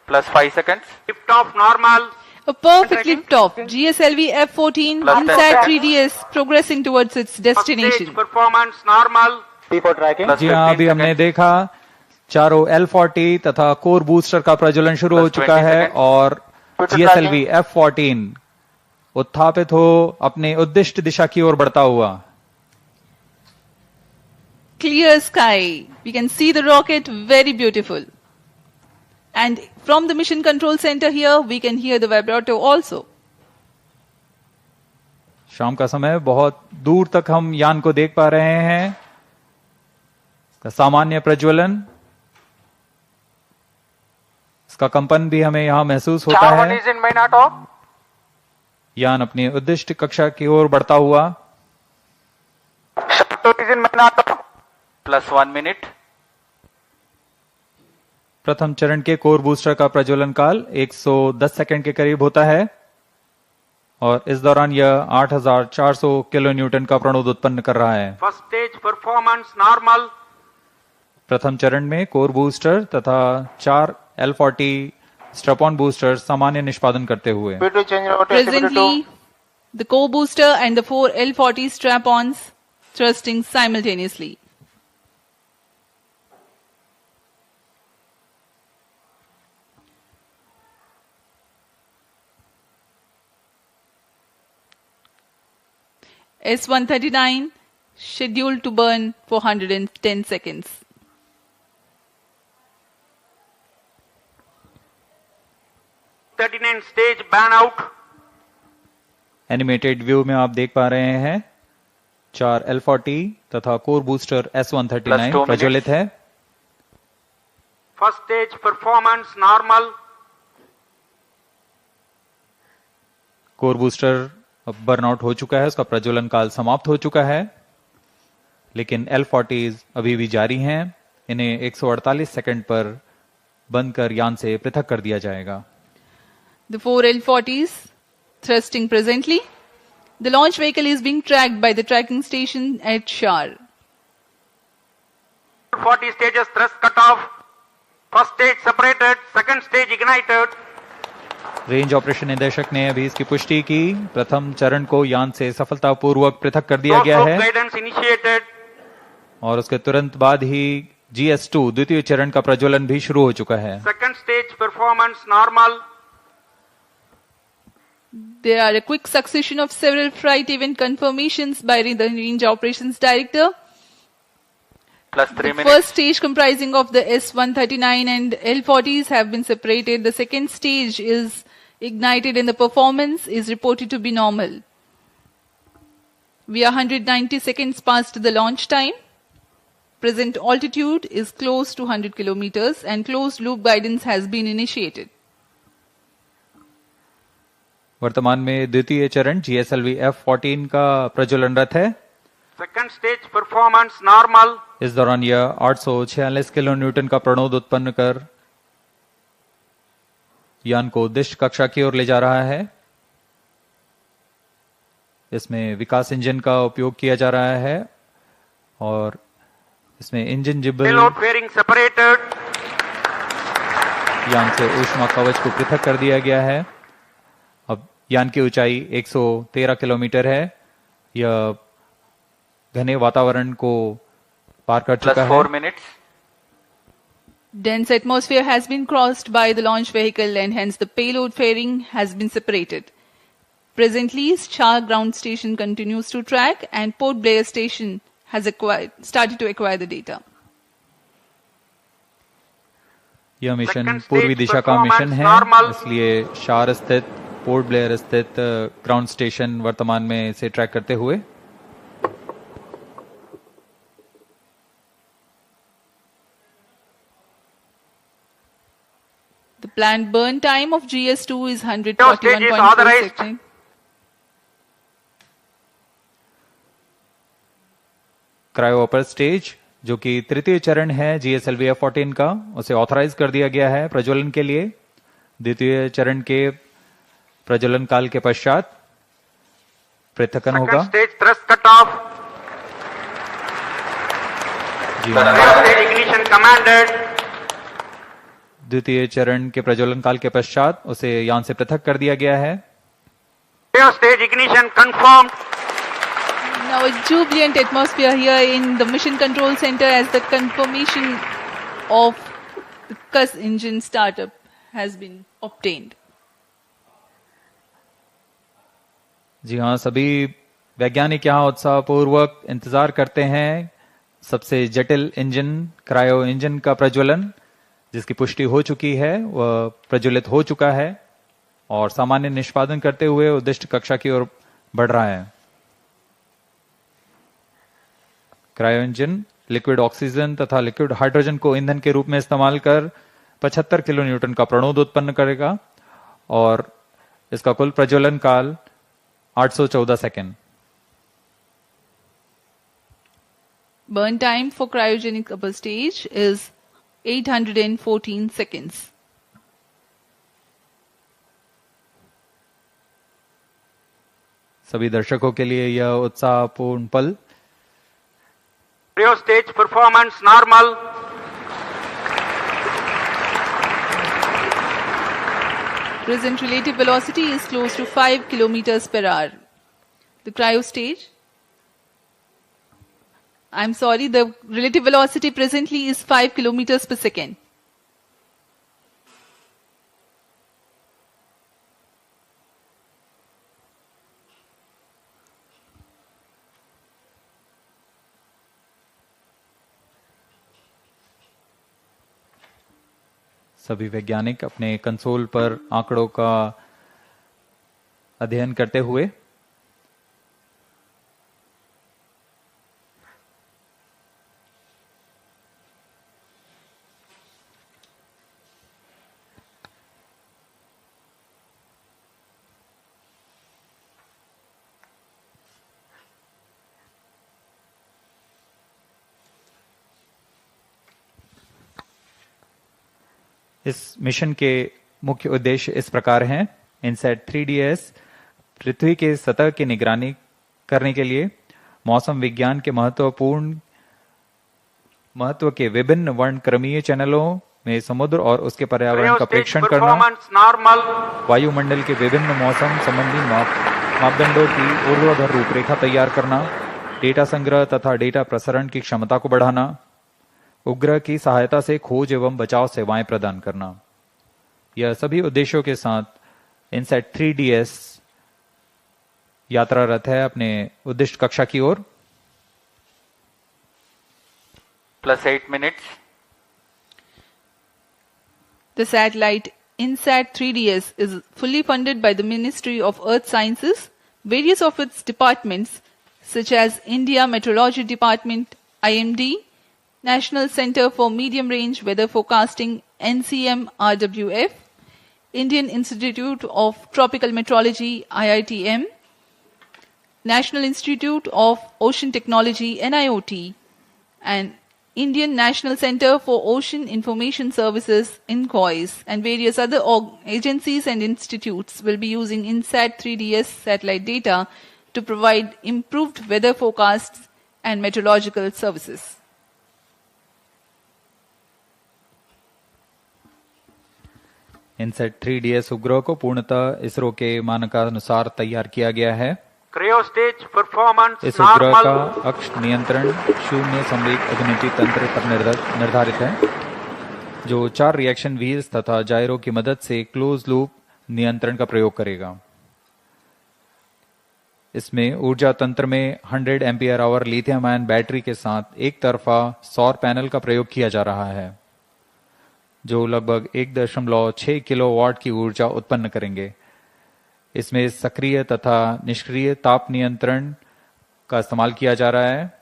Plus 5 seconds. Lift off normal. A perfect lift-off. GSLV F-14 Plus 10 INSAT seconds. 3DS progressing towards its First destination. stage performance normal. P4 tracking. Plus जी हाँ, 15 अभी हमने seconds. देखा चारों L40 तथा core booster का प्रज्वलन शुरू हो Plus चुका 20 है seconds. और Future GSLV F-14 उत्थापित हो अपने उद्दिष्ट दिशा की ओर बढ़ता हुआ। Clear sky. We can see the rocket, very beautiful. And from the mission control center here, we can hear the vibrato also. शाम का समय, बहुत दूर तक हम यान को देख पा रहे हैं। इसका सामान्य प्रज्वलन, इसका कंपन भी हमें यहां महसूस होता Char 1 है। is in main auto. यान अपनी उद्दिष्ट कक्षा की ओर बढ़ता हुआ। Char 2 is in main auto. Plus 1 minute. प्रथम चरण के कोर बूस्टर का प्रज्वलन काल 110 सेकंड के करीब होता है और इस दौरान यह 8400 किलो न्यूटन का प्रणोद उत्पन्न कर रहा है। First stage performance normal. प्रथम चरण में कोर बूस्टर तथा 4 L40 स्ट्रैप-ऑन बूस्टर सामान्य निष्पादन करते हुए। P2 change over to CP2. Presently, the core booster and the 4 L40 strap-ons thrusting simultaneously. S-139 scheduled to burn for 110 seconds. '39 stage burnout. Animated view में आप देख पा रहे हैं 4 L40 तथा core booster Plus 2 S-139 minutes. प्रज्वलित है। First stage performance normal. Core booster अब बर्नआउट हो चुका है, उसका प्रज्वलन काल समाप्त हो चुका है, लेकिन L40 अभी भी जारी हैं। इन्हें 148 सेकंड पर बंद कर यान से पृथक कर दिया जाएगा। The 4 L40s thrusting presently. The launch vehicle is being tracked by the tracking station at Shar. 40 stages thrust cut off. First stage separated. Second stage ignited. Range operation निदेशक ने अभी इसकी पुष्टि की। प्रथम चरण को यान से सफलतापूर्वक पृथक कर दिया No गया slope है guidance initiated. और उसके तुरंत बाद ही GS2 द्वितीय चरण का प्रज्वलन भी शुरू हो चुका है। Second stage performance normal. There are a quick succession of several flight event confirmations by the Range Operations Director. Plus 3 The minutes. first stage comprising of the S-139 and L-40s have been separated. The second stage is ignited and the performance is reported to be normal. We are 190 seconds past the launch time. Present altitude is close to 100 kilometers and closed loop guidance has been initiated. वर्तमान में द्वितीय चरण GSLV F-14 का प्रज्वलनरत है। Second stage performance normal. इस दौरान यह 846 kilo Newton का प्रणोद उत्पन्न कर यान को उद्दिष्ट कक्षा की ओर ले जा रहा है। इसमें विकास इंजन का उपयोग किया जा रहा है और इसमें इंजन जिब्बल Payload fairing separated. यान से ऊष्मा कवच को पृथक कर दिया गया है। अब यान की ऊंचाई 113 किलोमीटर है। यह घने वातावरण को पार कर Plus चुका 4 है। minutes. Dense atmosphere has been crossed by the launch vehicle and hence the payload fairing has been separated. Presently, Shah ground station continues to track and Port Blair station has started to acquire the data. यह mission Second stage पूर्वी दिशा का mission performance है, normal. इसलिए शार स्थित port Blair स्थित ground station वर्तमान में से ट्रैक करते हुए The planned burn time of GS2 is No stage is 141.4 authorized. seconds. Cryo upper stage जो कि तृतीय चरण है GSLV F-14 का, उसे ऑथराइज कर दिया गया है प्रज्वलन के लिए। द्वितीय चरण के प्रज्वलन काल के पश्चात पृथकन होगा। Second stage thrust cut off. जी Third stage ignition commanded. द्वितीय चरण के प्रज्वलन काल के पश्चात उसे यान से पृथक कर दिया गया है। Cryo stage ignition confirmed. Now a jubilant atmosphere here in the Mission Control Center as the confirmation of the CUS engine startup has been obtained. जी हाँ, सभी वैज्ञानिक यहाँ उत्साहपूर्वक इंतजार करते हैं सबसे जटिल इंजन क्रायो इंजन का प्रज्वलन, जिसकी पुष्टि हो चुकी है, वह प्रज्वलित हो चुका है और सामान्य निष्पादन करते हुए उद्दिष्ट कक्षा की ओर बढ़ रहा है। क्रायो इंजन लिक्विड ऑक्सीजन तथा लिक्विड हाइड्रोजन को ईंधन के रूप में इस्तेमाल कर 75 किलो न्यूटन का प्रणोद उत्पन्न करेगा और इसका कुल प्रज्वलन काल 814 second. Burn time for cryogenic upper stage is 814 seconds. सभी दर्शकों के लिए यह उत्साहपूर्ण पल। Cryo stage performance normal. Present relative velocity is close to 5 kilometers per hour. The cryo stage, I'm sorry, the relative velocity presently is 5 kilometers per second. सभी वैज्ञानिक अपने console पर आंकड़ों का अध्ययन करते हुए इस मिशन के मुख्य उद्देश्य इस प्रकार हैं। इनसैट 3DS पृथ्वी के सतह की निगरानी करने के लिए मौसम विज्ञान के महत्व के विभिन्न वर्णक्रमीय चैनलों में समुद्र और उसके पर्यावरण Cryo का stage परीक्षण करना, performance normal. वायुमंडल के विभिन्न मौसम संबंधी मापदंडों की ऊर्ध्वाधर रूपरेखा तैयार करना, डेटा संग्रह तथा डेटा प्रसारण की क्षमता को बढ़ाना, उपग्रह की सहायता से खोज एवं बचाव सेवाएं प्रदान करना। यह सभी उद्देश्यों के साथ इनसैट 3DS यात्रारत है अपने उद्दिष्ट कक्षा की ओर। +8 minutes. The satellite INSAT 3DS is fully funded by the Ministry of Earth Sciences, various of its departments such as India Meteorology Department, IMD, National Center for Medium Range Weather Forecasting, NCM RWF, Indian Institute of Tropical Meteorology, IITM, National Institute of Ocean Technology, NIOT, and Indian National Center for Ocean Information Services, INCOIS, and various other agencies and institutes will be using INSAT 3DS satellite data to provide improved weather forecasts and meteorological services. INSAT 3DS उपग्रह को पूर्णतः इसरो के मानकानुसार तैयार किया गया है। Cryo stage performance इस उपग्रह normal. का अक्ष नियंत्रण शून्य संवेग अभिनति तंत्र पर निर्धारित है, जो 4 रिएक्शन व्हील्स तथा जायरो की मदद से क्लोज लूप नियंत्रण का प्रयोग करेगा। इसमें ऊर्जा तंत्र में 100 ampere hour lithium ion battery के साथ एक तरफा सौर पैनल का प्रयोग किया जा रहा है, जो लगभग 1.6 किलोवाट की ऊर्जा उत्पन्न करेंगे। इसमें सक्रिय तथा निष्क्रिय ताप नियंत्रण का इस्तेमाल किया जा रहा है।